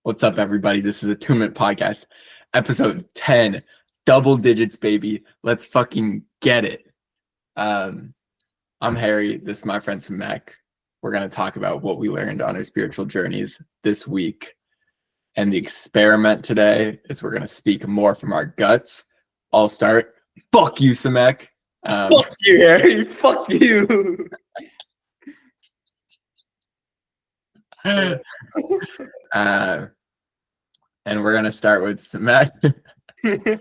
What's up, everybody? This is a 2-minute podcast, episode 10, double digits, baby. Let's fucking get it. I'm Harry. This is my friend Samek. We're going to talk about what we learned on our spiritual journeys this week. And the experiment today is we're going to speak more from our guts. I'll start. Fuck you, Samek. Fuck you, Harry. Fuck you. And we're gonna start with Samek. And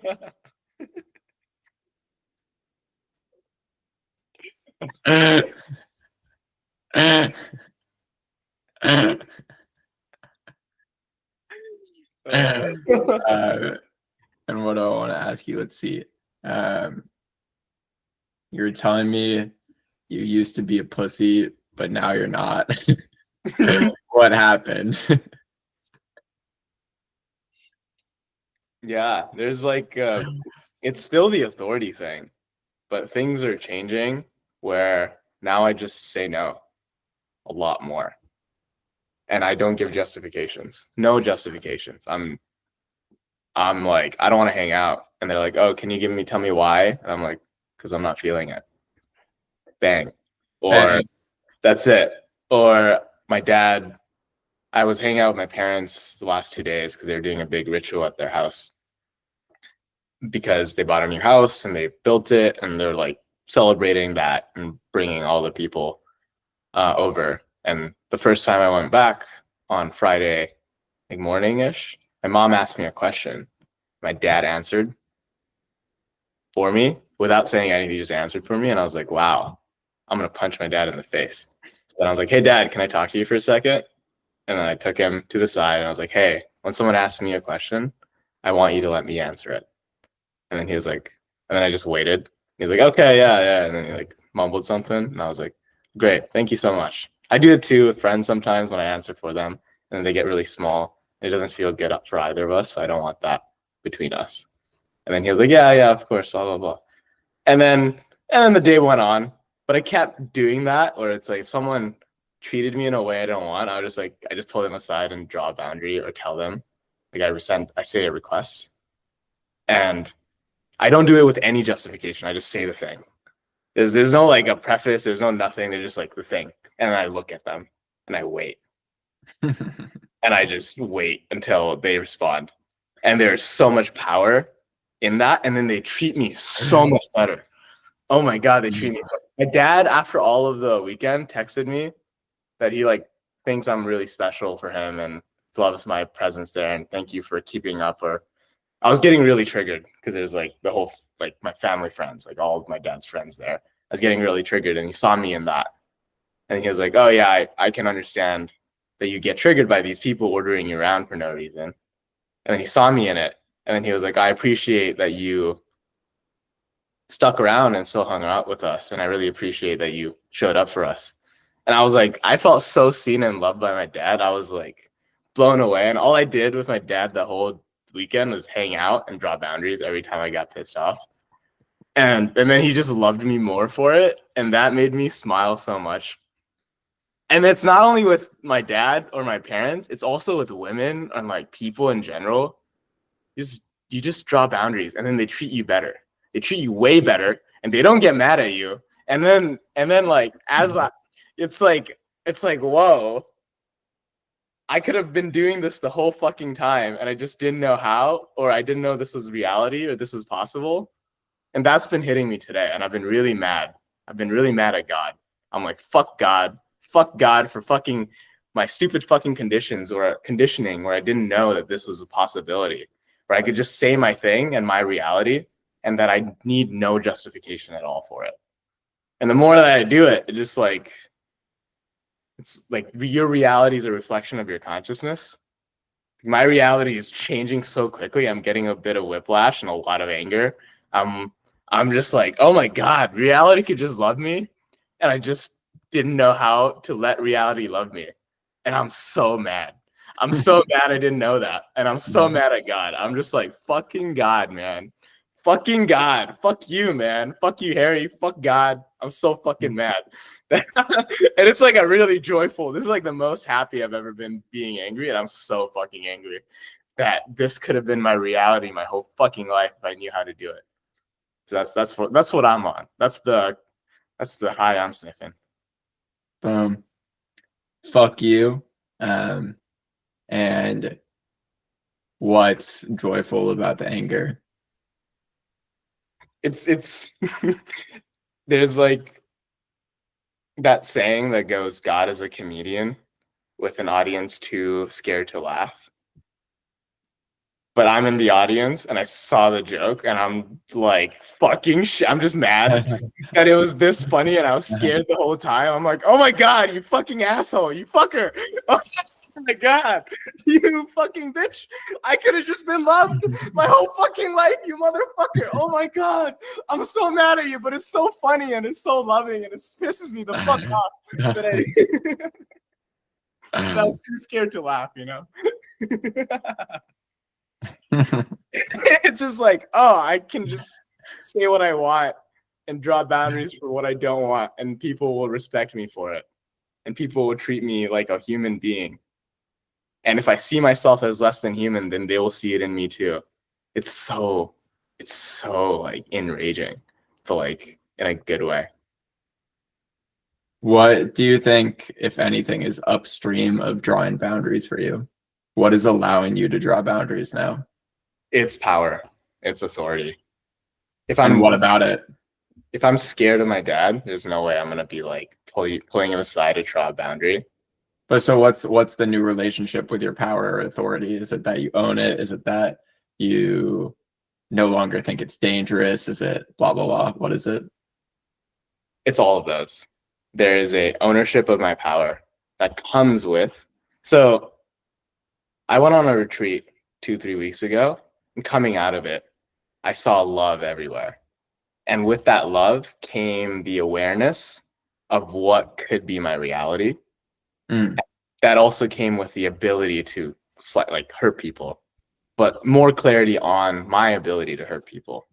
what do I want to ask you? Let's see. You're telling me you used to be a pussy, but now you're not. What happened? Yeah, there's it's still the authority thing, but things are changing where now I just say no a lot more. And I don't give justifications. No justifications. I'm like, I don't want to hang out. And they're like, oh, can you tell me why? And I'm like, because I'm not feeling it. Bang. Or that's it. Or my dad, I was hanging out with my parents the last 2 days because they were doing a big ritual at their house because they bought a new house and they built it and they're like celebrating that and bringing all the people over. And the first time I went back on Friday, like morning-ish, my mom asked me a question. My dad answered for me without saying anything. He just answered for me. And I was like, wow, I'm going to punch my dad in the face. So then I was like, hey, Dad, can I talk to you for a second? And then I took him to the side and I was like, hey, when someone asks me a question, I want you to let me answer it. And then he was like, and then I just waited. He was like, okay, yeah. And then he like mumbled something. And I was like, great, thank you so much. I do it too with friends sometimes when I answer for them and they get really small. It doesn't feel good up for either of us. So I don't want that between us. And then he was like, yeah, of course, blah, blah, blah. And then the day went on, but I kept doing that where it's like if someone treated me in a way I don't want, I just pull them aside and draw a boundary or tell them, like I say a request. And I don't do it with any justification. I just say the thing. There's no like a preface. There's no nothing. They're just like the thing. And I look at them and I wait. And I just wait until they respond. And there's so much power in that. And then they treat me so much better. Oh my God, they treat me so. My dad, after all of the weekend, texted me that he like thinks I'm really special for him and loves my presence there. And thank you for keeping up. Or I was getting really triggered because there's like the whole, like my family friends, like all of my dad's friends there. I was getting really triggered and he saw me in that. And he was like, oh yeah, I can understand that you get triggered by these people ordering you around for no reason. And then he saw me in it. And then he was like, I appreciate that you stuck around and still hung out with us. And I really appreciate that you showed up for us. And I was like, I felt so seen and loved by my dad. I was like blown away. And all I did with my dad the whole weekend was hang out and draw boundaries every time I got pissed off. And then he just loved me more for it. And that made me smile so much. And it's not only with my dad or my parents, it's also with women and like people in general. You just draw boundaries and then they treat you better. They treat you way better and they don't get mad at you. And then like it's like, whoa, I could have been doing this the whole fucking time and I just didn't know how, or I didn't know this was reality or this was possible. And that's been hitting me today. And I've been really mad. I've been really mad at God. I'm like, fuck God for fucking my stupid fucking conditions or conditioning where I didn't know that this was a possibility, where I could just say my thing and my reality and that I need no justification at all for it. And the more that I do it, it's like your reality is a reflection of your consciousness. My reality is changing so quickly. I'm getting a bit of whiplash and a lot of anger. I'm just like, oh my God, reality could just love me. And I just didn't know how to let reality love me. And I'm so mad. I'm so mad I didn't know that. And I'm so mad at God. I'm just like, fucking God, man. fucking God. Fuck you, man. Fuck you, Harry. Fuck God. I'm so fucking mad. And it's like a really joyful. This is like the most happy I've ever been being angry, and I'm so fucking angry that this could have been my reality my whole fucking life if I knew how to do it. So that's what I'm on. That's the high I'm sniffing. Boom. Fuck you. And what's joyful about the anger? It's there's like that saying that goes, God is a comedian with an audience too scared to laugh. But I'm in the audience and I saw the joke and I'm like fucking shit. I'm just mad that it was this funny and I was scared the whole time. I'm like, oh my God, you fucking asshole, you fucker. Oh my God, you fucking bitch. I could have just been loved my whole fucking life, you motherfucker. Oh my God, I'm so mad at you, but it's so funny and it's so loving and it pisses me the fuck off that I was too scared to laugh, you know? It's just like, oh, I can just say what I want and draw boundaries for what I don't want, and people will respect me for it, and people will treat me like a human being. And if I see myself as less than human, then they will see it in me too. It's so like enraging, but like in a good way. What do you think, if anything, is upstream of drawing boundaries for you? What is allowing you to draw boundaries now? It's power. It's authority. And what about it? If I'm scared of my dad, there's no way I'm gonna be like pulling him aside to draw a boundary. But so what's the new relationship with your power or authority? Is it that you own it? Is it that you no longer think it's dangerous? Is it blah, blah, blah? What is it? It's all of those. There is a ownership of my power that comes with. So I went on a retreat 2-3 weeks ago, and coming out of it, I saw love everywhere. And with that love came the awareness of what could be my reality. That also came with the ability to like hurt people, but more clarity on my ability to hurt people.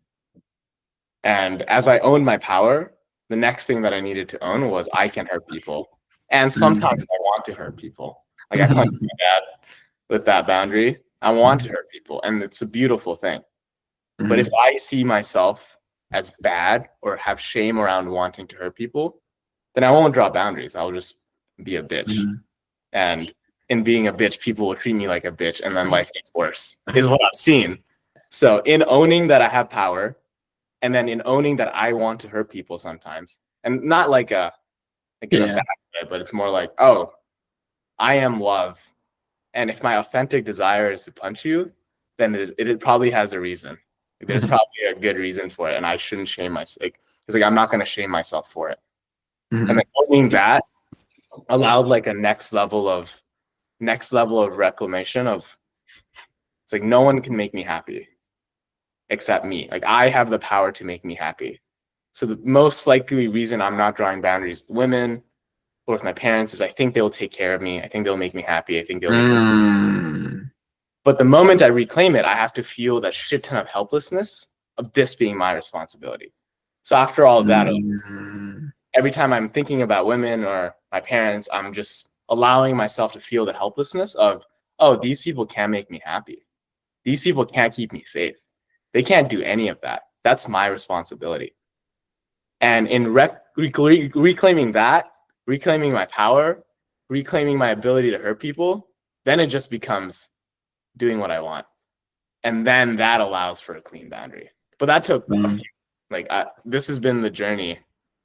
And as I owned my power, the next thing that I needed to own was I can hurt people. And sometimes I want to hurt people. Like I punched my dad with that boundary. I want to hurt people, and it's a beautiful thing. But if I see myself as bad or have shame around wanting to hurt people, then I won't draw boundaries. I'll just be a bitch. And in being a bitch, people will treat me like a bitch, and then life gets worse, is what I've seen. So in owning that I have power, and then in owning that I want to hurt people sometimes, and not like in a bad way, but it's more like, oh, I am love. And if my authentic desire is to punch you, then it probably has a reason. There's probably a good reason for it, and I shouldn't shame myself. It's like I'm not going to shame myself for it. And then owning that allows like a next level of reclamation of, it's like no one can make me happy except me. Like I have the power to make me happy. So the most likely reason I'm not drawing boundaries with women or with my parents is I think they'll take care of me. I think they'll make me happy. I think they'll make me. But the moment I reclaim it, I have to feel that shit ton of helplessness of this being my responsibility. So after all of that, every time I'm thinking about women or my parents, I'm just allowing myself to feel the helplessness of, oh, these people can't make me happy. These people can't keep me safe. They can't do any of that. That's my responsibility. And in reclaiming that, reclaiming my power, reclaiming my ability to hurt people, then it just becomes doing what I want. And then that allows for a clean boundary. But that took a few, this has been the journey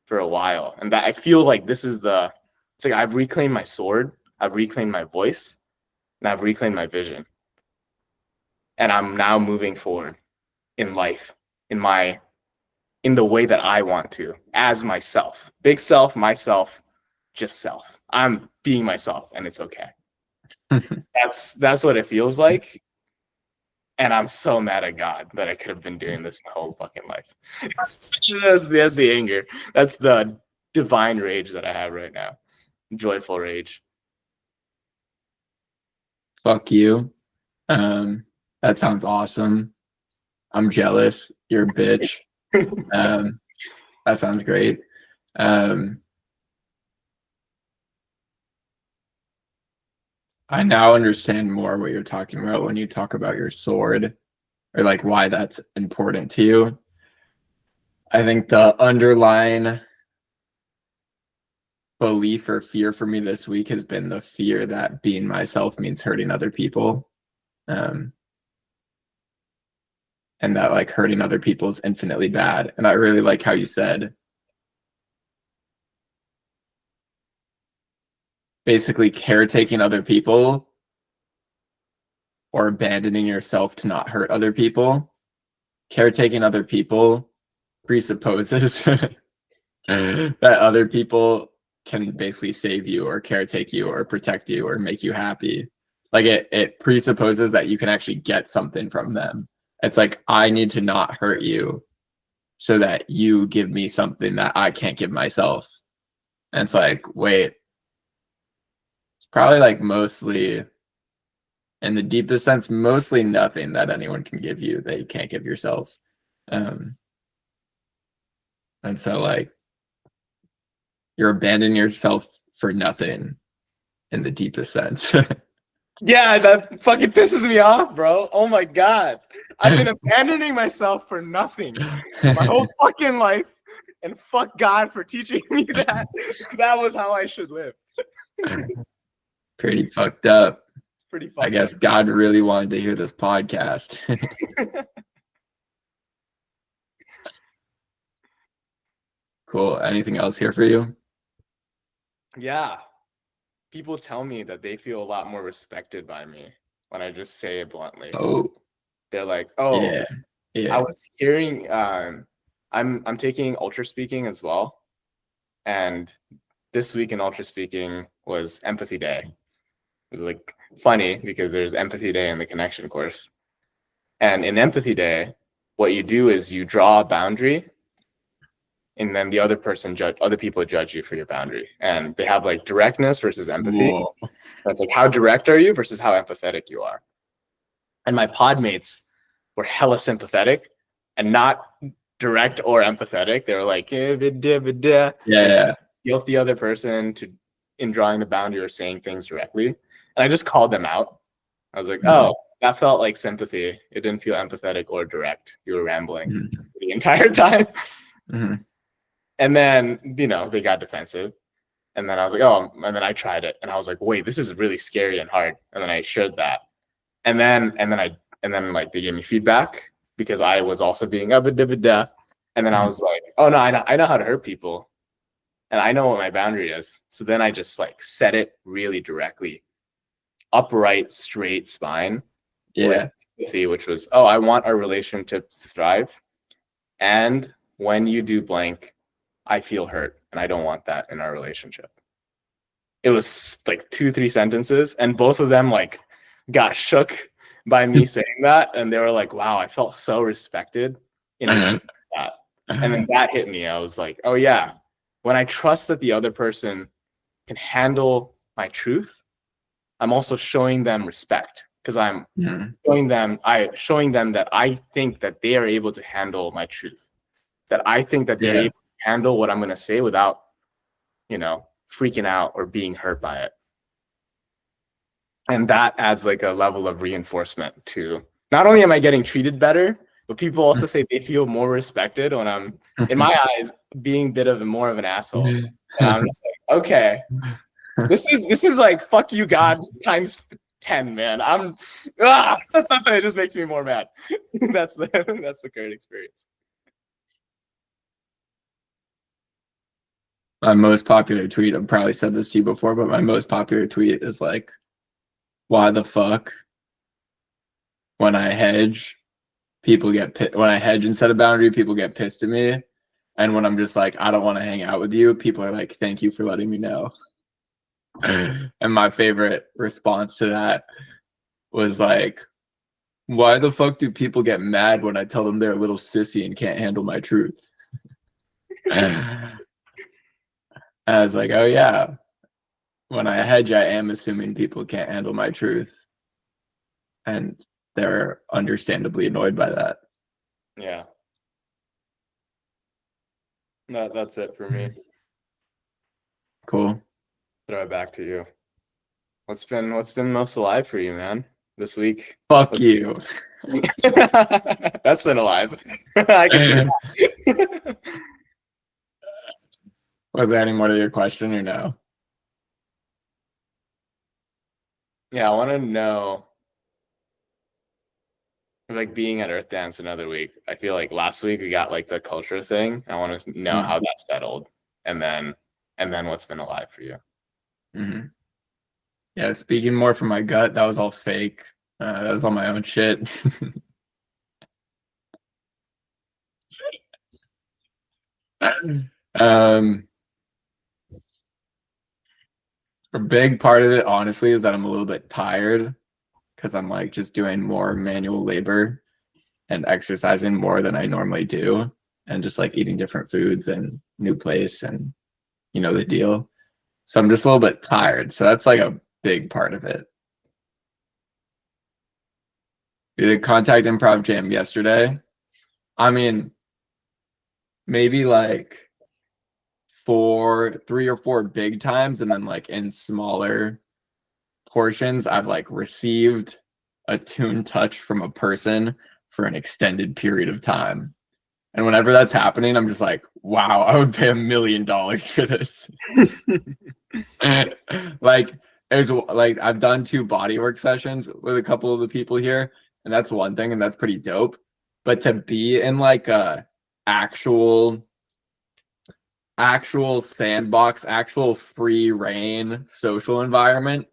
for a while. And that I feel like this is it's like I've reclaimed my sword, I've reclaimed my voice, and I've reclaimed my vision. And I'm now moving forward in life, in the way that I want to, as myself. Big self, myself, just self. I'm being myself, and it's okay. That's what it feels like. And I'm so mad at God that I could have been doing this my whole fucking life. That's the anger. That's the divine rage that I have right now. Joyful rage. Fuck you. That sounds awesome. I'm jealous. You're a bitch. That sounds great. I now understand more what you're talking about when you talk about your sword, or like why that's important to you. I think the underlying belief or fear for me this week has been the fear that being myself means hurting other people. And that like hurting other people is infinitely bad. And I really like how you said basically caretaking other people or abandoning yourself to not hurt other people. Caretaking other people presupposes that other people can basically save you or caretake you or protect you or make you happy. Like it presupposes that you can actually get something from them. It's like, I need to not hurt you so that you give me something that I can't give myself. And it's like, wait, it's probably like mostly, in the deepest sense, mostly nothing that anyone can give you that you can't give yourself. And so like, you're abandoning yourself for nothing in the deepest sense. Yeah, that fucking pisses me off, bro. Oh my god. I've been abandoning myself for nothing my whole fucking life. And fuck God for teaching me that that was how I should live. Pretty fucked up. Pretty fucked I guess up. God really wanted to hear this podcast. Cool. Anything else here for you? Yeah. People tell me that they feel a lot more respected by me when I just say it bluntly. Oh, They're like, oh, yeah. I was hearing I'm taking ultra speaking as well. And this week in ultra speaking was empathy day. It was like funny because there's empathy day in the connection course. And in empathy day, what you do is you draw a boundary and then the other people judge you for your boundary. And they have like directness versus empathy. Whoa. That's like, how direct are you versus how empathetic you are. And my pod mates were hella sympathetic and not direct or empathetic. They were like, Yeah. guilt the other person in drawing the boundary or saying things directly. And I just called them out. I was like, oh, that felt like sympathy. It didn't feel empathetic or direct. You were rambling the entire time. And then, they got defensive. And then I was like, oh, and then I tried it. And I was like, wait, this is really scary and hard. And then I shared that. And then like they gave me feedback because I was also being and then I was like, oh no, I know how to hurt people. And I know what my boundary is. So then I just like set it really directly, upright, straight spine with empathy, which was, oh, I want our relationship to thrive. And when you do blank, I feel hurt and I don't want that in our relationship. It was like 2-3 sentences and both of them like got shook by me saying that. And they were like, wow, I felt so respected in that. And then that hit me. I was like, oh yeah, when I trust that the other person can handle my truth, I'm also showing them respect because I'm showing them that I think that they are able to handle my truth, that I think that they're able to handle what I'm going to say without, freaking out or being hurt by it. And that adds like a level of reinforcement to not only am I getting treated better, but people also say they feel more respected when I'm, in my eyes, being a bit of more of an asshole. And I'm just like, okay, this is like fuck you God times 10, man. It just makes me more mad. That's the current experience. My most popular tweet, I've probably said this to you before, but my most popular tweet is like, why the fuck when I hedge, people get pissed. When I hedge and set a boundary, people get pissed at me. And when I'm just like, I don't want to hang out with you, people are like, thank you for letting me know. And my favorite response to that was like, why the fuck do people get mad when I tell them they're a little sissy and can't handle my truth? And I was like, oh yeah, when I hedge, I am assuming people can't handle my truth. And they're understandably annoyed by that. Yeah. That's it for me. Cool. Throw it back to you. What's been most alive for you, man, this week? Fuck you. That's been alive. I can say that. Was there any more to your question or no? Yeah, I want to know, like, being at Earth Dance another week. I feel like last week we got like the culture thing. I want to know how that settled, and then what's been alive for you. Mm-hmm. Yeah, speaking more from my gut, that was all fake. That was all my own shit. A big part of it, honestly, is that I'm a little bit tired because I'm like just doing more manual labor and exercising more than I normally do, and just like eating different foods and new place and you know the deal. So I'm just a little bit tired. So that's like a big part of it. We did Contact Improv Jam yesterday. I mean, maybe like 3 or 4 big times, and then like in smaller portions, I've like received a tune touch from a person for an extended period of time. And whenever that's happening, I'm just like, wow, I would pay $1 million for this. Like, there's like I've done 2 bodywork sessions with a couple of the people here, and that's one thing, and that's pretty dope. But to be in like a actual sandbox, actual free reign social environment,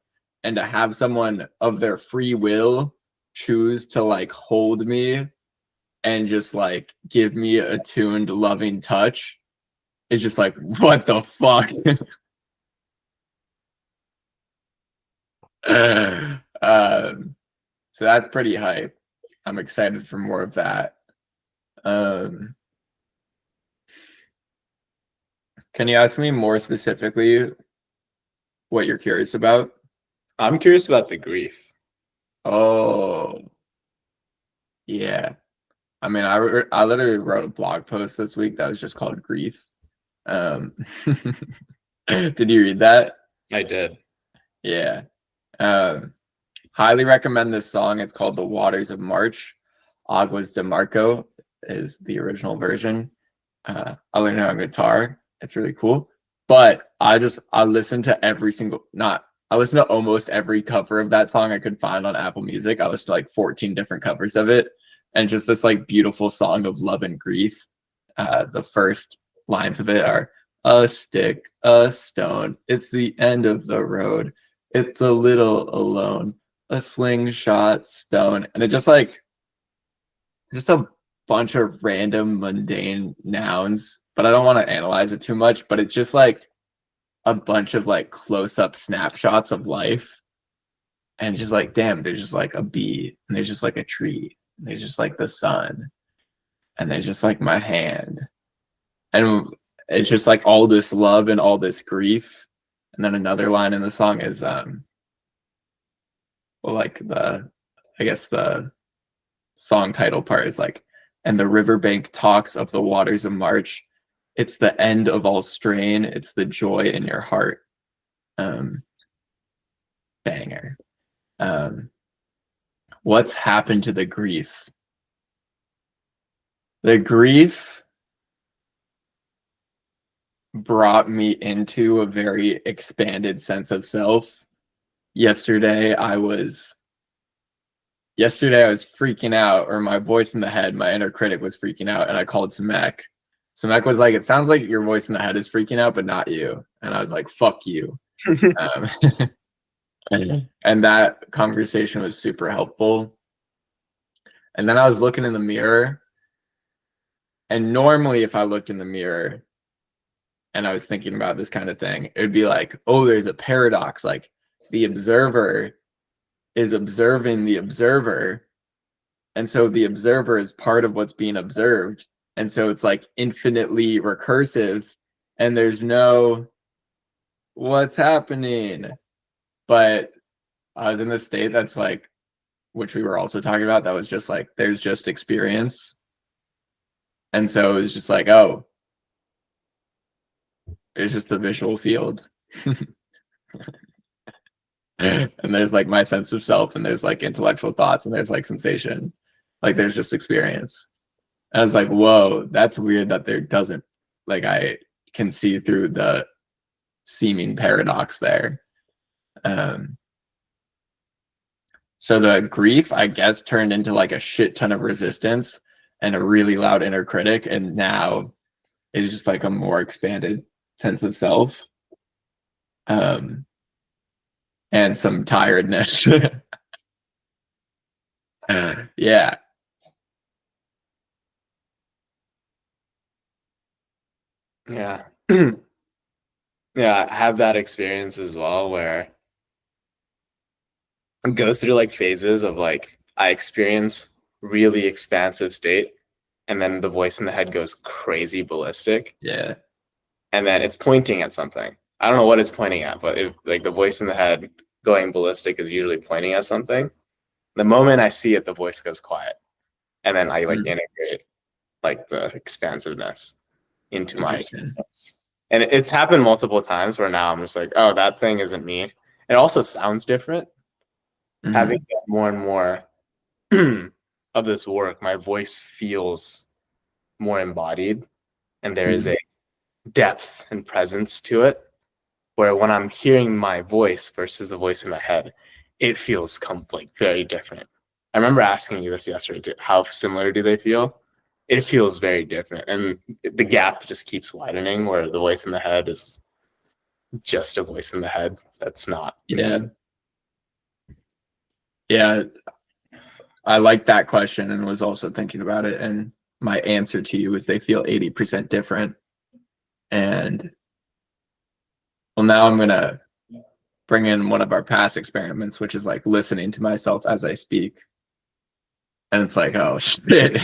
and to have someone of their free will choose to like hold me and just like give me a tuned loving touch is just like, what the fuck? So that's pretty hype. I'm excited for more of that. Can you ask me more specifically what you're curious about? I'm curious about the grief. Oh, yeah. I mean, I literally wrote a blog post this week that was just called Grief. Did you read that? I did. Yeah. Highly recommend this song. It's called The Waters of March. Aguas de Marco is the original version. I learned it on guitar. It's really cool. But I listened to I listened to almost every cover of that song I could find on Apple Music. I listened to like 14 different covers of it. And just this like beautiful song of love and grief. The first lines of it are a stick, a stone. It's the end of the road. It's a little alone. A slingshot stone. And it just like just a bunch of random mundane nouns, but I don't want to analyze it too much, but it's just like a bunch of like close-up snapshots of life, and just like, damn, there's just like a bee, and there's just like a tree, and there's just like the sun, and there's just like my hand, and it's just like all this love and all this grief. And then another line in the song is like I guess the song title part is like, and the riverbank talks of the waters of March. It's the end of all strain. It's the joy in your heart. Banger. What's happened to the grief? The grief brought me into a very expanded sense of self. Yesterday I was freaking out, or my voice in the head, my inner critic was freaking out, and I called Samek. Samek was like, it sounds like your voice in the head is freaking out, but not you. And I was like, fuck you. And that conversation was super helpful. And then I was looking in the mirror. And normally if I looked in the mirror and I was thinking about this kind of thing, it would be like, oh, there's a paradox. Like the observer is observing the observer. And so the observer is part of what's being observed. And so it's like infinitely recursive. And there's no what's happening. But I was in this state that's like, which we were also talking about, that was just like, there's just experience. And so it was just like, oh, it's just the visual field. And there's like my sense of self, and there's like intellectual thoughts, and there's like sensation. Like there's just experience. And I was like, whoa, that's weird that there doesn't, like, I can see through the seeming paradox there. So the grief, I guess, turned into like a shit ton of resistance and a really loud inner critic, and now it's just like a more expanded sense of self, and some tiredness. Yeah. Yeah. Yeah, I have that experience as well where it goes through like phases of like I experience really expansive state, and then the voice in the head goes crazy ballistic, Yeah. and then it's pointing at something. I don't know what it's pointing at, but if like the voice in the head going ballistic is usually pointing at something, the moment I see it, the voice goes quiet, and then I like integrate like the expansiveness into my Interesting. experience. And it's happened multiple times where now I'm just like, oh, that thing isn't me. It also sounds different. Having done more and more of this work, my voice feels more embodied, and there is a depth and presence to it, where when I'm hearing my voice versus the voice in my head, it feels like very different. I remember asking you this yesterday too. How similar do they feel? It feels very different, and the gap just keeps widening, where the voice in the head is just a voice in the head. That's not Yeah. me. Yeah. I like that question and was also thinking about it. And my answer to you is they feel 80% different. And well, now I'm going to bring in one of our past experiments, which is like listening to myself as I speak. And it's like, oh, shit.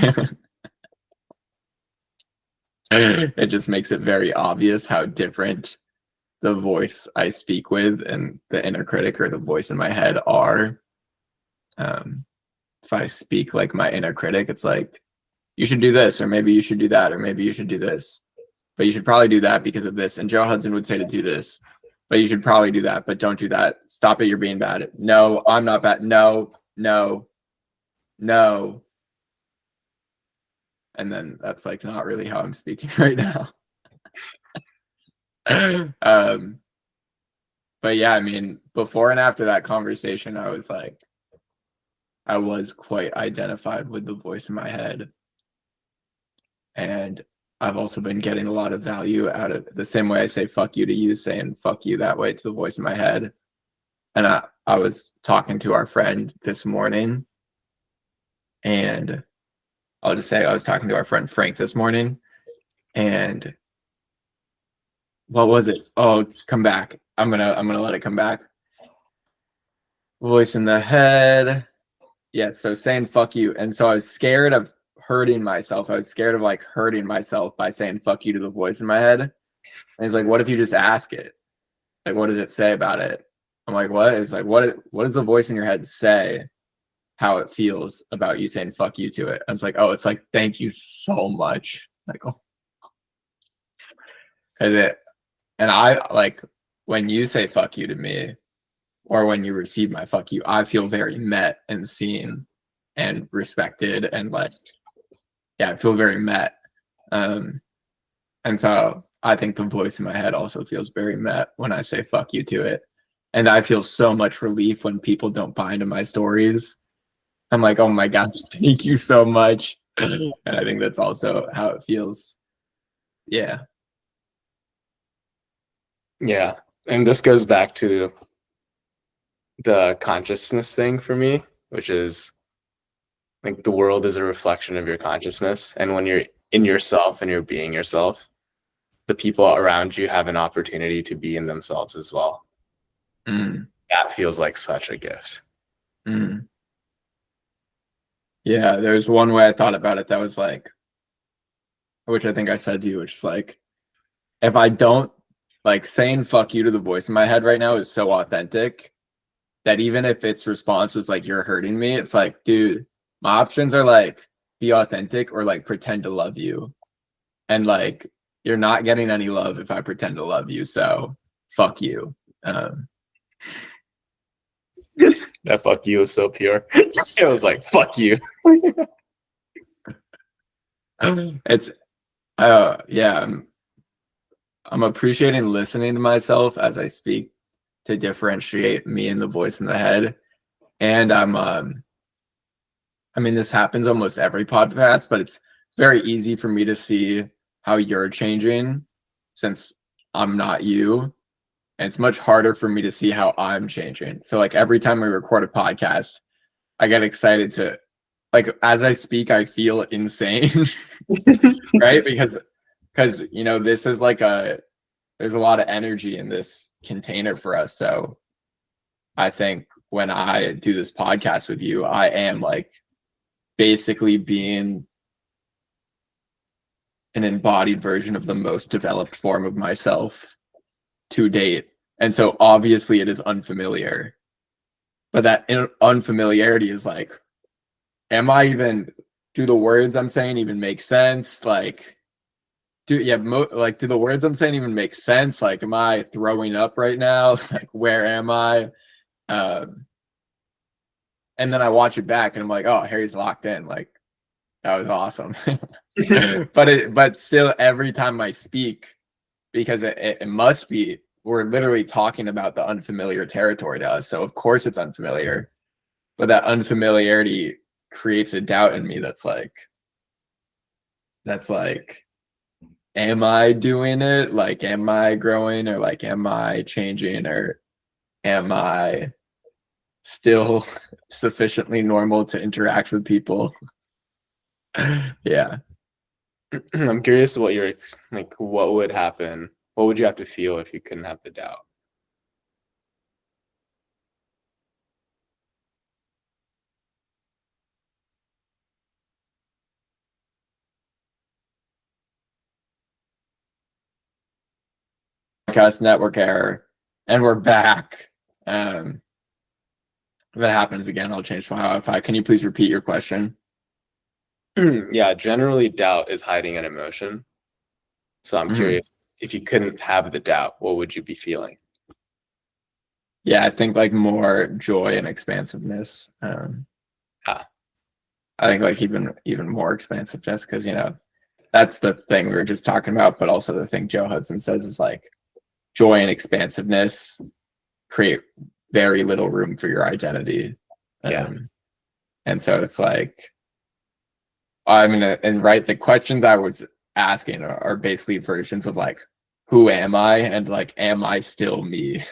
It just makes it very obvious how different the voice I speak with and the inner critic or the voice in my head are. If I speak like my inner critic, it's like, you should do this, or maybe you should do that, or maybe you should do this, but you should probably do that because of this. And Joe Hudson would say to do this, but you should probably do that, but don't do that. Stop it, you're being bad. No, I'm not bad. No, no, no. And then that's like not really how I'm speaking right now. But yeah, I mean, before and after that conversation, I was quite identified with the voice in my head. And I've also been getting a lot of value out of the same way I say fuck you to you, saying fuck you that way to the voice in my head. And I was talking to our friend this morning, and I'll just say I was talking to our friend Frank this morning, and what was it? Oh, come back. I'm gonna let it come back. Voice in the head. Yeah, so saying fuck you. And so I was scared of hurting myself. I was scared of like hurting myself by saying fuck you to the voice in my head. And he's like, what if you just ask it? Like, what does it say about it? I'm like, what? It's like, what does the voice in your head say how it feels about you saying fuck you to it? I was like, oh, it's like, thank you so much. Like, oh. And I like when you say fuck you to me, or when you receive my fuck you, I feel very met and seen and respected, and like, yeah, I feel very met. And so I think the voice in my head also feels very met when I say fuck you to it. And I feel so much relief when people don't buy into my stories. I'm like, oh my God, thank you so much. And I think that's also how it feels. Yeah. Yeah. And this goes back to the consciousness thing for me, which is like the world is a reflection of your consciousness. And when you're in yourself and you're being yourself, the people around you have an opportunity to be in themselves as well. That feels like such a gift. Yeah, there's one way I thought about it that was like, which I think I said to you, which is like, if I don't, like, saying fuck you to the voice in my head right now is so authentic that even if its response was like, you're hurting me, it's like, dude, my options are like, be authentic or like pretend to love you. And like, you're not getting any love if I pretend to love you. So fuck you. That fuck you was so pure. It was like, fuck you. It's yeah, I'm appreciating listening to myself as I speak to differentiate me and the voice in the head. And I mean, this happens almost every podcast, but it's very easy for me to see how you're changing since I'm not you. And it's much harder for me to see how I'm changing. So like every time we record a podcast, I get excited to, like, as I speak, I feel insane, right? Because you know, this is like there's a lot of energy in this container for us. So I think when I do this podcast with you, I am like basically being an embodied version of the most developed form of myself to date. And so obviously it is unfamiliar, but that unfamiliarity is like, do the words I'm saying even make sense? Like, do the words I'm saying even make sense? Like, am I throwing up right now? Like, where am I? And then I watch it back and I'm like, oh, Harry's locked in. Like, that was awesome. but still, every time I speak, because it must be, we're literally talking about the unfamiliar territory to us. So of course it's unfamiliar, but that unfamiliarity creates a doubt in me that's like, am I doing it? Like, am I growing, or like, am I changing, or am I still sufficiently normal to interact with people? Yeah. I'm curious what what would happen? What would you have to feel if you couldn't have the doubt? Podcast network error, and we're back. If that happens again, I'll change my Wi-Fi. Can you please repeat your question? Yeah, generally doubt is hiding an emotion. So I'm curious, if you couldn't have the doubt, what would you be feeling? Yeah, I think like more joy and expansiveness. I think like even more expansive, just because, you know, that's the thing we were just talking about, but also the thing Joe Hudson says is like joy and expansiveness create very little room for your identity. And so it's like, I mean, and right, the questions I was asking are basically versions of like, who am I? And like, am I still me?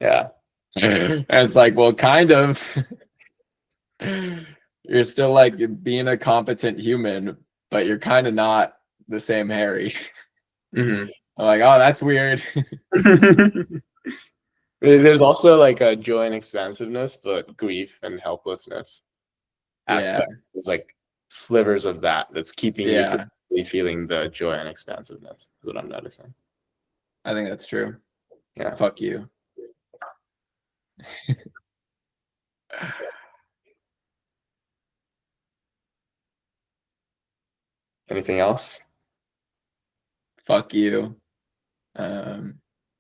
Yeah. And it's like, well, kind of. You're still like being a competent human, but you're kind of not the same Harry. Mm-hmm. I'm like, oh, that's weird. There's also like a joy and expansiveness, but grief and helplessness aspect. There's like slivers of that's keeping you from really feeling the joy and expansiveness, is what I'm noticing. I think that's true. Yeah. Fuck you. Anything else? Fuck you.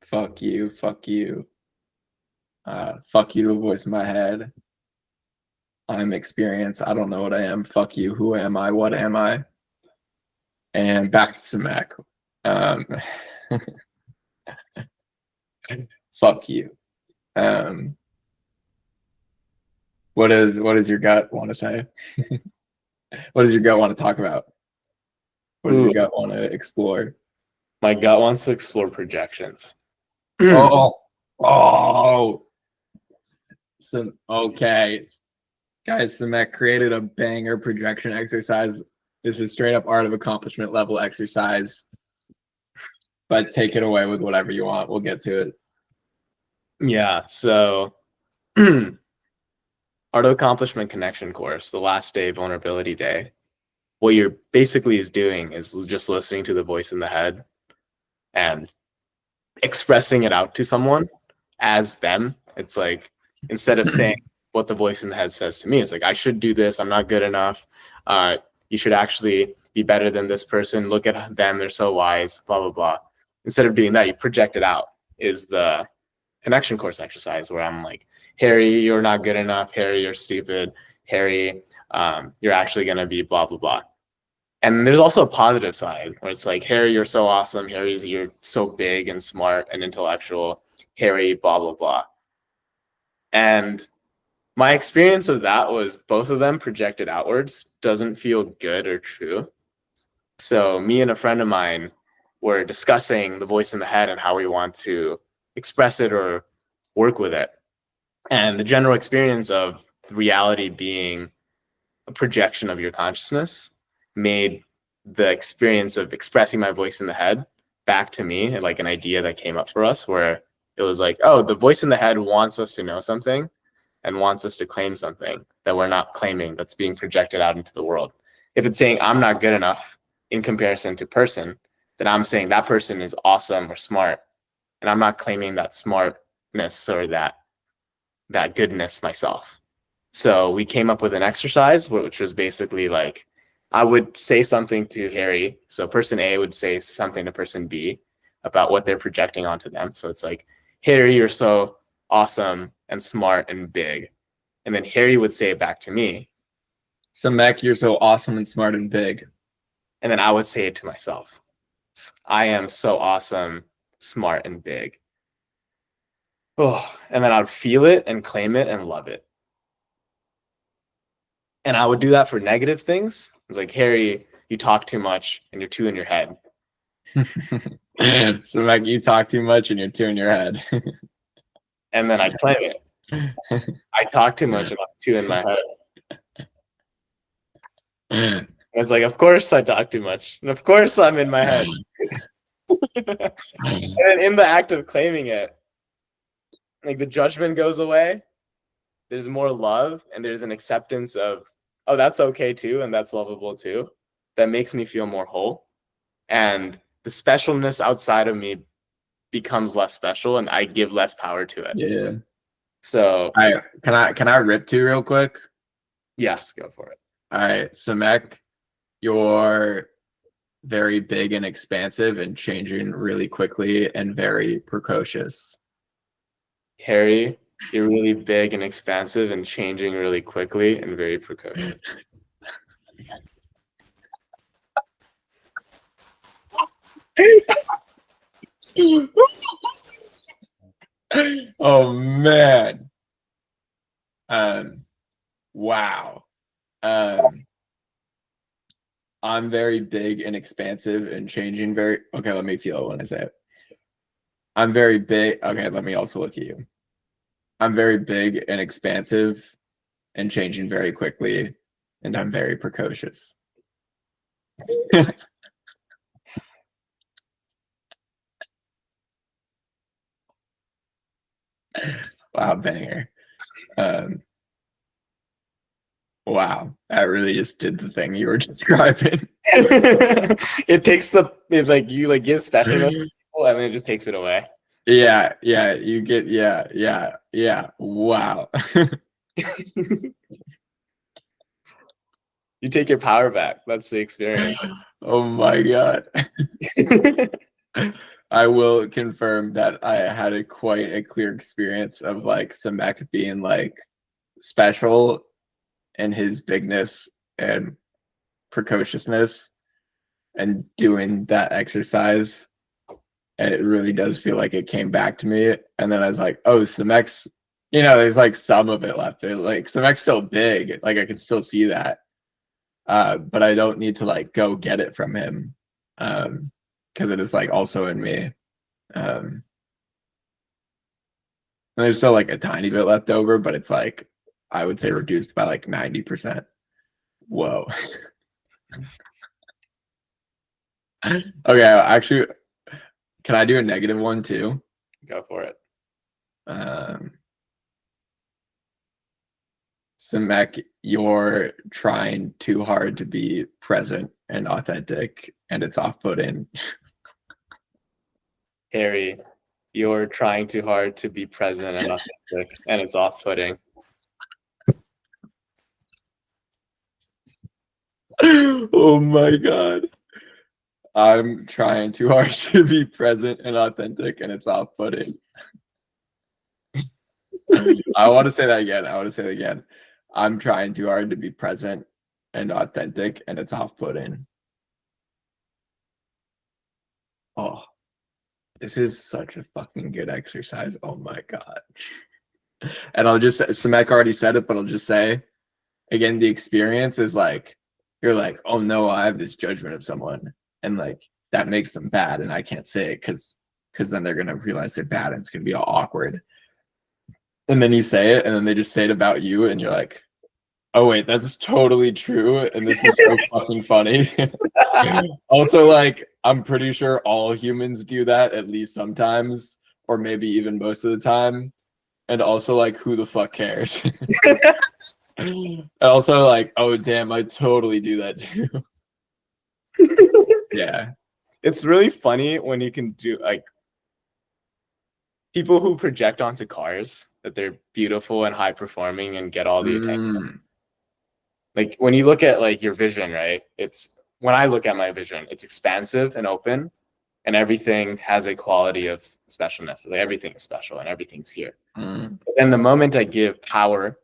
Fuck you. Fuck you. Fuck you, the voice in my head. I'm experience. I don't know what I am. Fuck you. Who am I? What am I? And back to Samek. Fuck you. What does your gut want to say? What does your gut want to talk about? What does your gut want to explore? My gut wants to explore projections. Oh. So okay. Guys, Samek created a banger projection exercise. This is straight up art of accomplishment level exercise. But take it away with whatever you want. We'll get to it. Yeah, so art of accomplishment connection course, the last day, vulnerability day. What you're basically is doing is just listening to the voice in the head and expressing it out to someone as them. It's like, instead of saying what the voice in the head says to me, it's like, I should do this, I'm not good enough. You should actually be better than this person. Look at them, they're so wise, blah, blah, blah. Instead of doing that, you project it out is the connection course exercise where I'm like, Harry, you're not good enough. Harry, you're stupid. Harry, you're actually going to be blah, blah, blah. And there's also a positive side where it's like, Harry, you're so awesome. Harry, you're so big and smart and intellectual. Harry, blah, blah, blah. And my experience of that was both of them projected outwards doesn't feel good or true. So me and a friend of mine were discussing the voice in the head and how we want to express it or work with it. And the general experience of reality being a projection of your consciousness made the experience of expressing my voice in the head back to me like an idea that came up for us where it was like, oh, the voice in the head wants us to know something and wants us to claim something that we're not claiming that's being projected out into the world. If it's saying I'm not good enough in comparison to person, then I'm saying that person is awesome or smart. And I'm not claiming that smartness or that goodness myself. So we came up with an exercise, which was basically like, I would say something to Harry. So person A would say something to person B about what they're projecting onto them. So it's like, Harry, you're so awesome and smart and big. And then Harry would say it back to me. Samek, you're so awesome and smart and big. And then I would say it to myself. I am so awesome, smart, and big. Oh, and then I'd feel it and claim it and love it. And I would do that for negative things. It's like, Harry, you talk too much and you're too in your head. So like you talk too much and you're too in your head. And then I claim it. I talk too much and I'm too in my head. It's like, of course I talk too much. And of course I'm in my head. And then in the act of claiming it, like the judgment goes away. There's more love and there's an acceptance of, oh, that's okay too. And that's lovable too. That makes me feel more whole. And the specialness outside of me becomes less special and I give less power to it. Yeah. So can I rip to real quick? Yes, go for it. All right. Samek, you're very big and expansive and changing really quickly and very precocious. Harry, you're really big and expansive and changing really quickly and very precocious. Oh man. Wow. I'm very big and expansive and changing very okay, let me feel it when I say it. I'm very big. Okay, let me also look at you. I'm very big and expansive and changing very quickly, and I'm very precocious. Wow, banger. Wow, that really just did the thing you were describing. It's like you like give specialness to people and then it just takes it away. Yeah, you get yeah. Wow. You take your power back. That's the experience. Oh my god. I will confirm that I had quite a clear experience of like Samek being like special in his bigness and precociousness and doing that exercise. And it really does feel like it came back to me. And then I was like, oh, Samek's, there's like some of it left. Like Samek's still big. Like I can still see that. But I don't need to like go get it from him. Because it is like also in me. And there's still like a tiny bit left over, but it's like I would say reduced by like 90%. Whoa. Okay, actually, can I do a negative one too? Go for it. Samek, you're trying too hard to be present and authentic, and it's off-putting. Harry, you're trying too hard to be present and authentic, and it's off-putting. Oh my god. I'm trying too hard to be present and authentic, and it's off-putting. I want to say that again. I'm trying too hard to be present and authentic, and it's off-putting. Oh, this is such a fucking good exercise. Oh my god. And I'll just, Samek already said it, but I'll just say again, the experience is like, you're like, oh no, I have this judgment of someone, and like that makes them bad, and I can't say it because then they're gonna realize they're bad, and it's gonna be all awkward. And then you say it, and then they just say it about you, and you're like, oh wait, that's totally true, and this is so fucking funny. Also, like, I'm pretty sure all humans do that at least sometimes, or maybe even most of the time. And also, like, who the fuck cares? And also, like, oh damn, I totally do that too. Yeah. It's really funny when you can do like people who project onto cars that they're beautiful and high performing and get all the attention. Like when you look at like your vision, right? It's when I look at my vision, it's expansive and open, and everything has a quality of specialness. Like everything is special and everything's here. But then the moment I give power,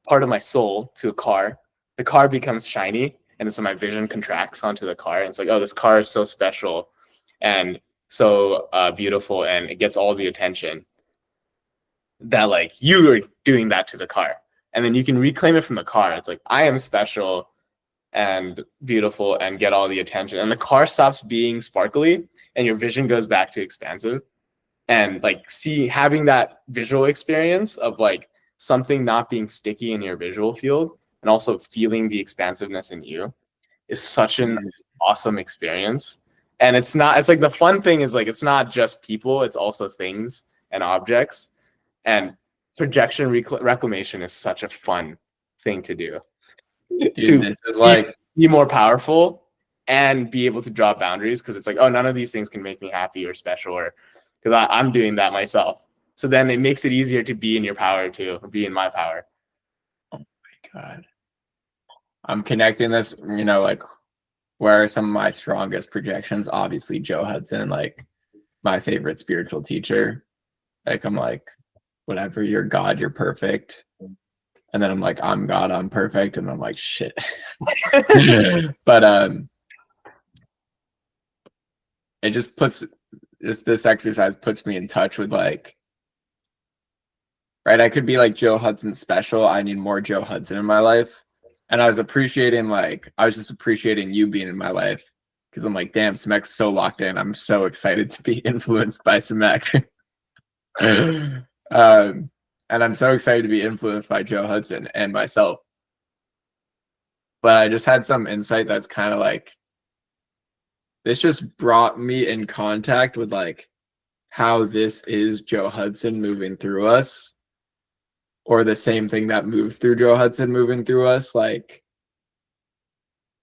part of my soul, to a car, the car becomes shiny, and so my vision contracts onto the car. And it's like, oh, this car is so special and so beautiful, and it gets all the attention that like you are doing that to the car. And then you can reclaim it from the car. It's like, I am special and beautiful and get all the attention. And the car stops being sparkly and your vision goes back to expansive. And like having that visual experience of like something not being sticky in your visual field and also feeling the expansiveness in you is such an awesome experience. And it's like the fun thing is like, it's not just people, it's also things and objects. And projection reclamation is such a fun thing to do. Dude, this is like be more powerful and be able to draw boundaries, because it's like, oh, none of these things can make me happy or special, or because I'm doing that myself. So then it makes it easier to be in your power too, or be in my power. Oh my god. I'm connecting this, like, where are some of my strongest projections? Obviously, Joe Hudson, like my favorite spiritual teacher. Like, I'm like, whatever, you're God, you're perfect. And then I'm like, I'm God, I'm perfect. And I'm like, shit. But it just this exercise puts me in touch with like, right, I could be like Joe Hudson special. I need more Joe Hudson in my life. And I was just appreciating you being in my life, because I'm like, damn, Samek's so locked in. I'm so excited to be influenced by Samek. And I'm so excited to be influenced by Joe Hudson and myself. But I just had some insight that's kind of like, this just brought me in contact with like how this is Joe Hudson moving through us, or the same thing that moves through Joe Hudson moving through us. Like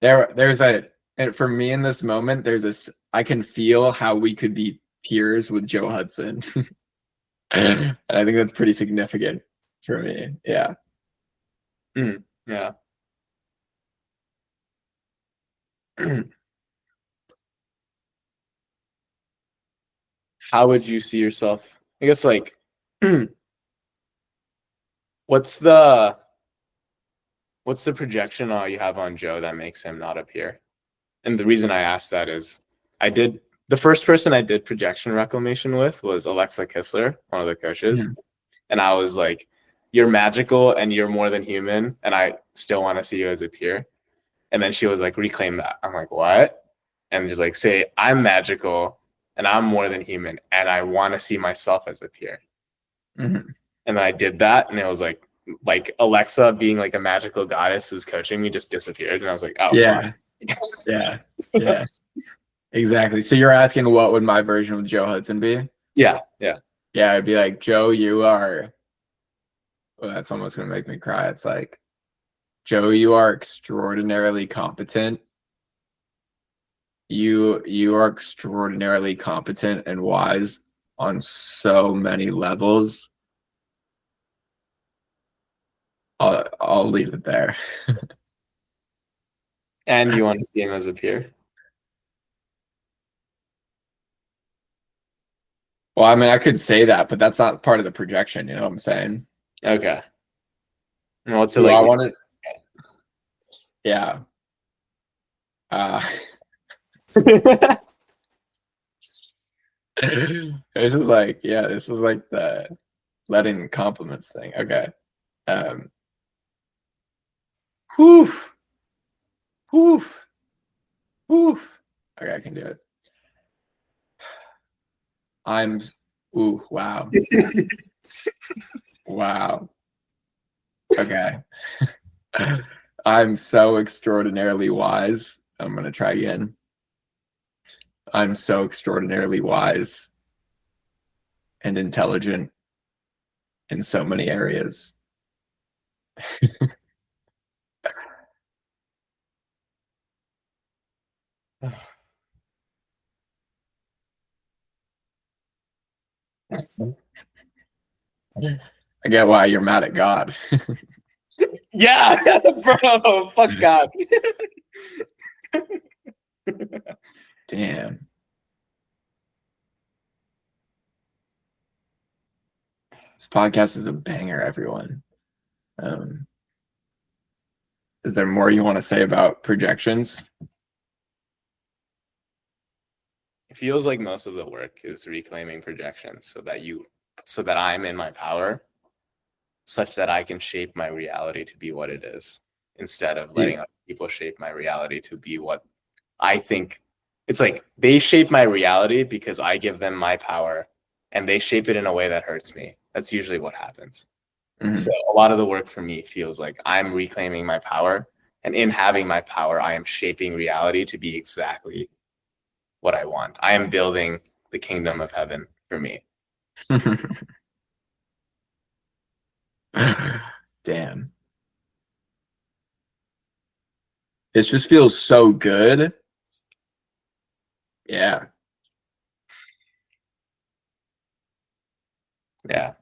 and for me in this moment, I can feel how we could be peers with Joe Hudson. And I think that's pretty significant for me. Yeah. Yeah. How would you see yourself? I guess like, what's the projection you have on Joe that makes him not appear? And the reason I asked that is the first person I did projection reclamation with was Alexa Kissler, one of the coaches. Mm-hmm. And I was like, you're magical and you're more than human, and I still want to see you as a peer. And then she was like, reclaim that. I'm like, what? And just like, say, I'm magical and I'm more than human, and I want to see myself as a peer. Mm-hmm. And then I did that, and it was like Alexa being like a magical goddess who's coaching me just disappeared. And I was like, oh, yeah. Fuck. Yeah. Exactly. So you're asking, what would my version of Joe Hudson be? Yeah. I'd be like, Joe, you are, well, that's almost gonna make me cry. It's like, Joe, you are extraordinarily competent. You are extraordinarily competent and wise on so many levels. I'll leave it there. And you want to see him as a peer? Well, I mean, I could say that, but that's not part of the projection. You know what I'm saying? Okay. And what's it Do like? I want to? Yeah. This is like, yeah, this is like the letting compliments thing. Okay. Whew. Whew. Whew. Okay, I can do it. Ooh, wow. Wow. Okay. I'm so extraordinarily wise. I'm going to try again. I'm so extraordinarily wise and intelligent in so many areas. I get why you're mad at God. Yeah, bro. Fuck God. Damn. This podcast is a banger, everyone. Is there more you want to say about projections? It feels like most of the work is reclaiming projections so that I'm in my power, such that I can shape my reality to be what it is, instead of letting other people shape my reality to be what I think. It's like they shape my reality because I give them my power, and they shape it in a way that hurts me. That's usually what happens. Mhm. So a lot of the work for me feels like I'm reclaiming my power, and in having my power, I am shaping reality to be exactly what I want. I am building the kingdom of heaven for me. Damn. This just feels so good. Yeah. Yeah.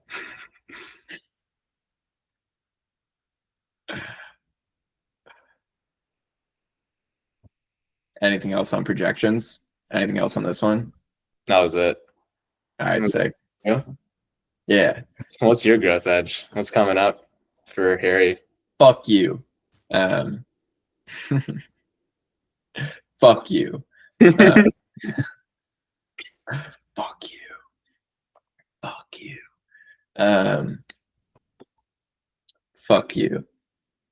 Anything else on projections? Anything else on this one? That was it. All right, sick. Yeah. Yeah. So what's your growth edge? What's coming up for Harry? Fuck you. Fuck you. Fuck you. Fuck you. Fuck you.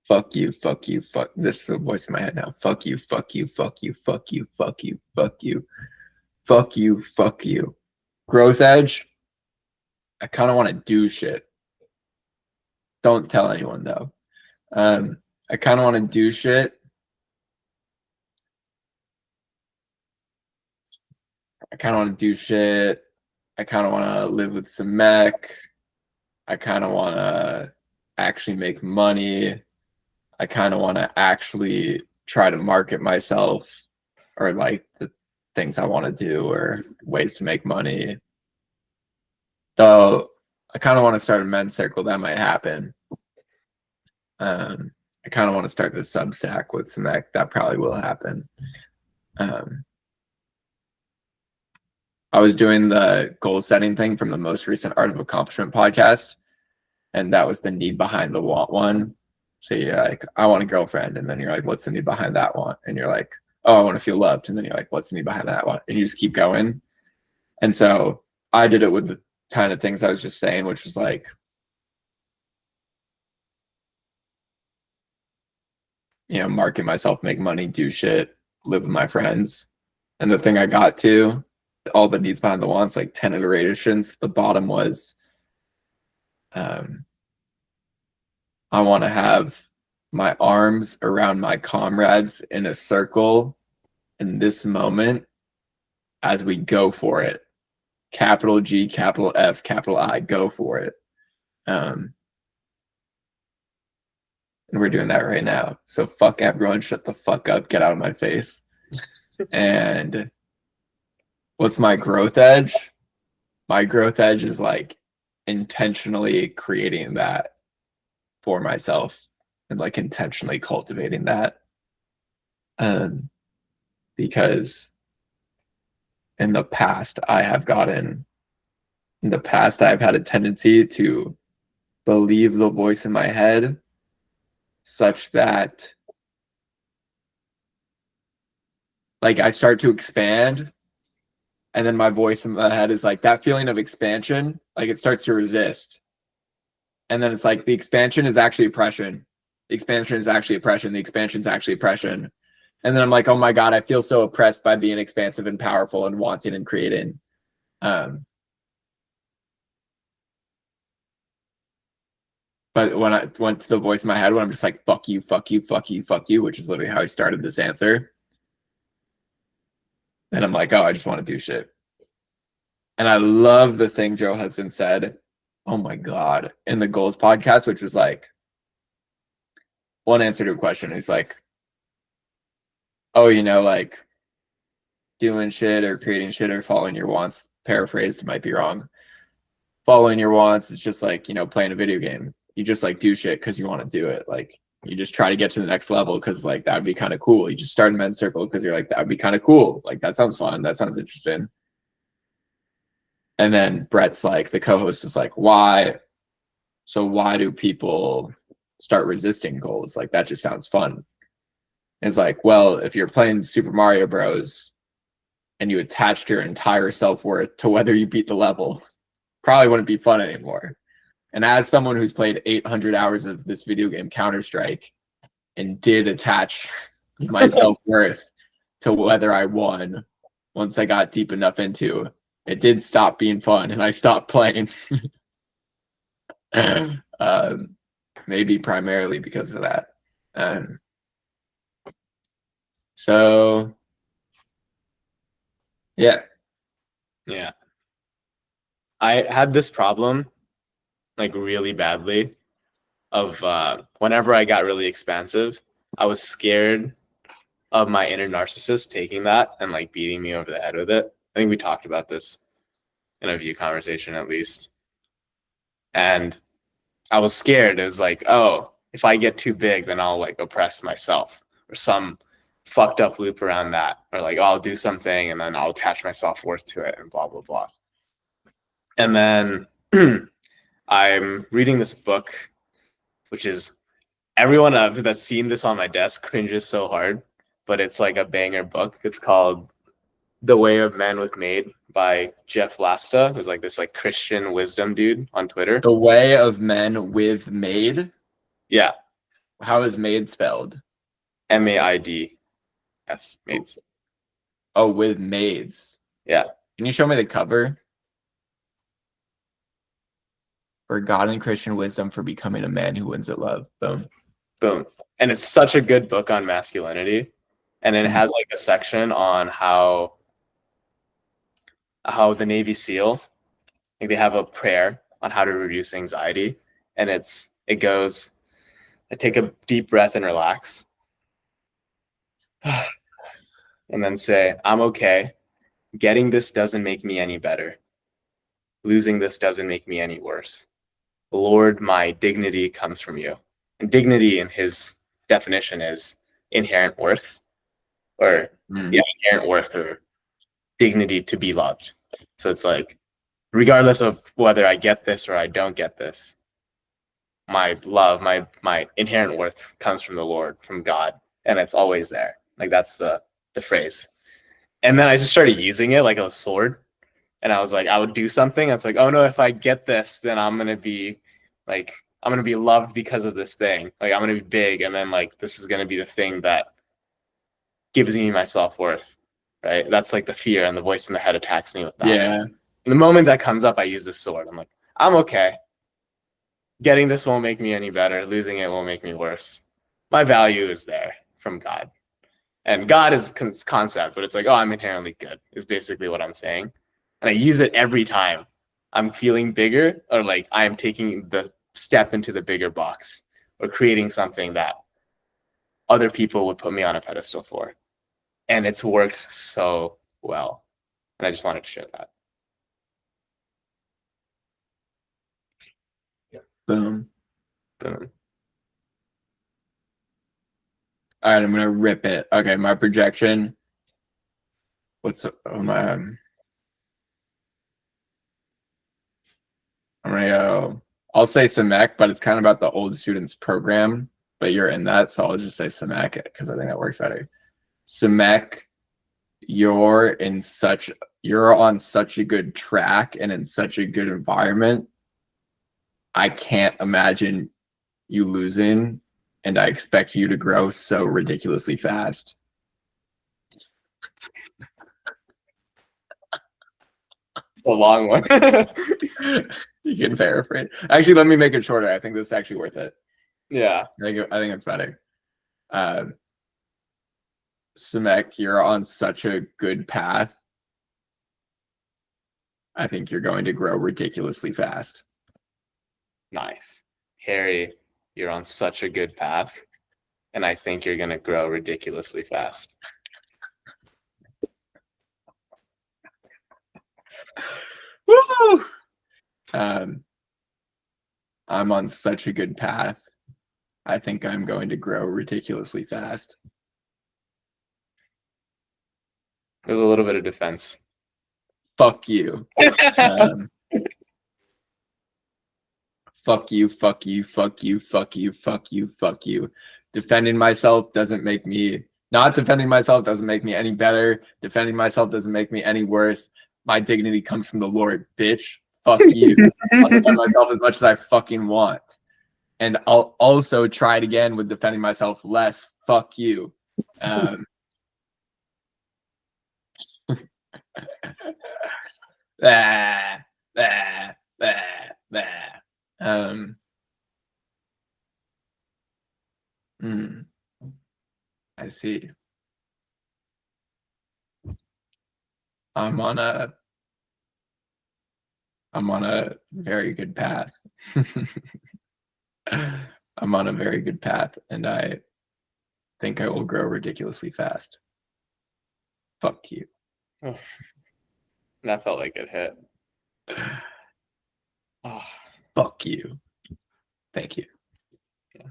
Fuck you. Fuck you. Fuck. This is the voice in my head now. Fuck you. Fuck you. Fuck you. Fuck you. Fuck you. Fuck you. Fuck you. Fuck you. Growth edge. I kind of want to do shit. Don't tell anyone though. I kind of want to do shit. I kind of want to do shit. I kind of want to live with Samek. I kind of want to actually make money. I kind of want to actually try to market myself, or like the things I want to do or ways to make money. Though I kind of want to start a men's circle. That might happen. I kind of want to start this Substack with Samek. That probably will happen. I was doing the goal setting thing from the most recent Art of Accomplishment podcast, and that was the need behind the want one. So you're like, I want a girlfriend, and then you're like, what's the need behind that want? And you're like, oh, I want to feel loved, and then you're like, what's the need behind that want? And you just keep going. And so I did it with the kind of things I was just saying, which was like, you know, market myself, make money, do shit, live with my friends. And the thing I got to, all the needs behind the wants, like 10 iterations. The bottom was, I want to have my arms around my comrades in a circle in this moment as we go for it. Capital G, capital F, capital I, go for it. And we're doing that right now. So fuck everyone, shut the fuck up, get out of my face. And what's my growth edge? My growth edge is like intentionally creating that for myself and like intentionally cultivating that. Because in the past, I've had a tendency to believe the voice in my head such that like I start to expand, and then my voice in my head is like that feeling of expansion, like it starts to resist. And then it's like the expansion is actually oppression. The expansion is actually oppression. The expansion is actually oppression. And then I'm like, oh my God, I feel so oppressed by being expansive and powerful and wanting and creating. But when I went to the voice in my head, when I'm just like, fuck you, fuck you, fuck you, fuck you, which is literally how I started this answer. Then I'm like, oh, I just want to do shit. And I love the thing Joe Hudson said, oh my God, in the Goals podcast, which was like one answer to a question. He's like, oh, like doing shit or creating shit or following your wants, paraphrased, might be wrong. Following your wants is just like, playing a video game. You just like do shit because you want to do it. Like you just try to get to the next level because like that would be kind of cool. You just start a men's circle because you're like, that would be kind of cool. Like that sounds fun. That sounds interesting. And then Brett's like, the co-host is like, why? So why do people start resisting goals? Like that just sounds fun. And it's like, well, if you're playing Super Mario Bros. And you attached your entire self-worth to whether you beat the level, probably wouldn't be fun anymore. And as someone who's played 800 hours of this video game Counter-Strike and did attach my self-worth to whether I won, once I got deep enough into it, did stop being fun and I stopped playing. Maybe primarily because of that. So yeah. I had this problem like really badly of whenever I got really expansive, I was scared of my inner narcissist taking that and like beating me over the head with it. I think we talked about this in a view conversation at least. And I was scared. It was like, oh, if I get too big, then I'll like oppress myself or some fucked up loop around that. Or like, oh, I'll do something and then I'll attach my self-worth to it and blah, blah, blah. And then I'm reading this book, which is everyone that's seen this on my desk cringes so hard, but it's like a banger book. It's called The Way of Men with Maid by Jeff Lasta, who's like this like Christian wisdom dude on Twitter. The Way of Men with Maid? Yeah. How is Maid spelled? M-A-I-D. Yes, maids. Oh, with maids. Yeah. Can you show me the cover? For God and Christian wisdom for becoming a man who wins at love. Boom. Boom. And it's such a good book on masculinity. And it has like a section on how the Navy SEAL, like they have a prayer on how to reduce anxiety. And it goes, I take a deep breath and relax. And then say, I'm okay. Getting this doesn't make me any better. Losing this doesn't make me any worse. Lord, my dignity comes from you. And dignity in his definition is inherent worth or inherent worth or dignity to be loved. So it's like, regardless of whether I get this or I don't get this, my love, my inherent worth comes from the Lord, from God, and it's always there. Like that's the phrase. And then I just started using it like a sword. And I was like, I would do something. It's like, oh no, if I get this, then I'm gonna be loved because of this thing. Like I'm gonna be big, and then like this is gonna be the thing that gives me my self-worth. Right? That's like the fear, and the voice in the head attacks me with that. Yeah. And the moment that comes up, I use this sword. I'm like, I'm okay. Getting this won't make me any better. Losing it won't make me worse. My value is there from God. And God is concept, but it's like, oh, I'm inherently good is basically what I'm saying. And I use it every time I'm feeling bigger or like I am taking the step into the bigger box or creating something that other people would put me on a pedestal for. And it's worked so well. And I just wanted to share that. Boom. Boom. All right, I'm gonna rip it. Okay, my projection. What's my? I'm gonna go. I'll say Samek, but it's kind of about the old students program. But you're in that, so I'll just say Samek because I think that works better. Samek, you're on such a good track and in such a good environment. I can't imagine you losing, and I expect you to grow so ridiculously fast. It's a long one. You can paraphrase. Actually, let me make it shorter. I think this is actually worth it. Yeah. I think it's better. Samek, you're on such a good path. I think you're going to grow ridiculously fast. Nice. Harry, you're on such a good path, and I think you're going to grow ridiculously fast. Woo! I'm on such a good path. I think I'm going to grow ridiculously fast. There's a little bit of defense. Fuck you. Fuck you, fuck you, fuck you, fuck you, fuck you, fuck you. Defending myself doesn't make me, not defending myself doesn't make me any better. Defending myself doesn't make me any worse. My dignity comes from the Lord, bitch. Fuck you. I'll defend myself as much as I fucking want. And I'll also try it again with defending myself less. Fuck you. I see. I'm on a very good path. I'm on a very good path, and I think I will grow ridiculously fast. Fuck you. Oh, that felt like it hit. Oh. Fuck you. Thank you. Yeah.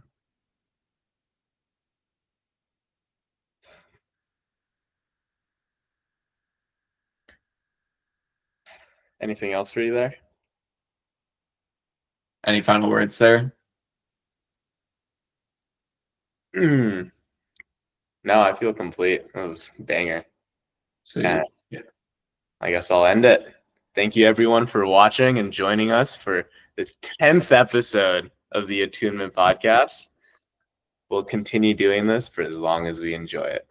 Anything else for you there? Any final words, sir? No, I feel complete. That was a banger. So yeah. I guess I'll end it. Thank you everyone for watching and joining us for the 10th episode of the Attunement Podcast. We'll continue doing this for as long as we enjoy it.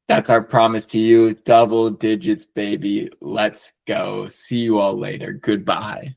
That's our promise to you. Double digits, baby. Let's go. See you all later. Goodbye.